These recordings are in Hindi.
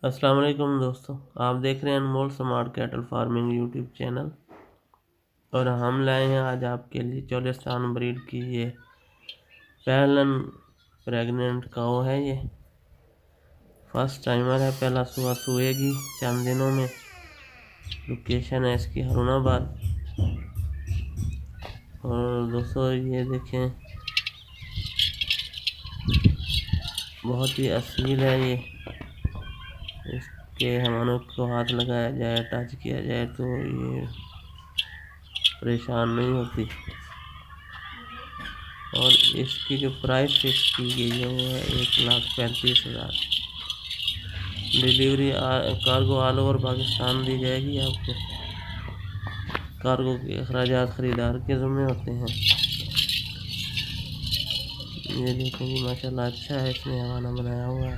अस्सलाम वालेकुम दोस्तों, आप देख रहे हैं Anmol smart cattle farming YouTube channel. और हम लाए हैं आज आपके लिए चोलिस्तान ब्रीड की ये पहलन प्रेग्नेंट काऊ है। ये फर्स्ट टाइमर है, पहला सुबह सुएगी चंद दिनों में। लोकेशन है इसकी हारूनाबाद। और दोस्तों ये देखें, बहुत ही असील है ये। इसके हमारे को हाथ लगाया जाए, टच किया जाए तो ये परेशान नहीं होती। और इसकी जो प्राइस फिक्स की गई है वो है 1,35,000। Delivery cargo all over Pakistan दी जाएगी आपको। कार्गो के अखराजात खरीदार के ज़िम्मे होते हैं। ये देखें जी, माशाल्लाह अच्छा है, इसने हवाना बनाया हुआ है।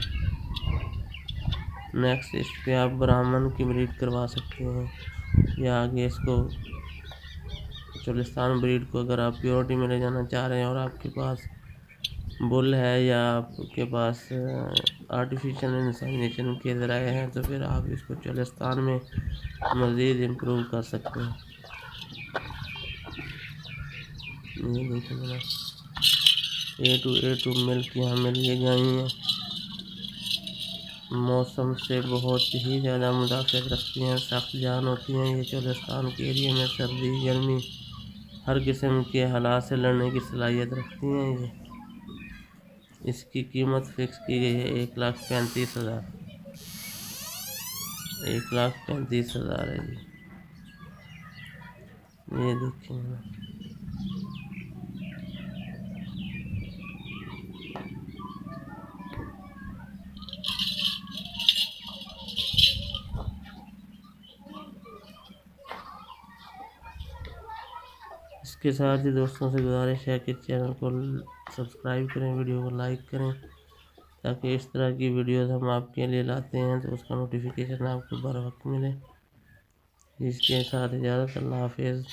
नेक्स्ट इस पे आप ब्राह्मण की ब्रीड करवा सकते हैं, या आगे इसको चोलिस्तान ब्रीड को अगर आप प्योरिटी में ले जाना चाह रहे हैं और आपके पास बुल है या आपके पास आर्टिफिशियल इंसेमिनेशन के ज़राए हैं, तो फिर आप इसको चोलिस्तान में मज़ीद इम्प्रूव कर सकते हैं। ये देखिए मेरा A to मिल्क यहाँ मिल ये गई हैं। मौसम से बहुत ही ज़्यादा मुदाफ़त रखती हैं, सख्त जान होती हैं। ये चोलिस्तान के एरिया में सर्दी गर्मी हर किस्म के हालात से लड़ने की सलाहियत रखती हैं ये। इसकी कीमत फिक्स की गई है 1,35,000। 1,35,000 है जी। ये देखिए, इसके साथ ही दोस्तों से गुजारिश है कि चैनल को सब्सक्राइब करें, वीडियो को लाइक करें, ताकि इस तरह की वीडियोस हम आपके लिए लाते हैं तो उसका नोटिफिकेशन आपको बर वक्त मिले। इसके साथ इजाज़त, अल्लाह हाफिज़।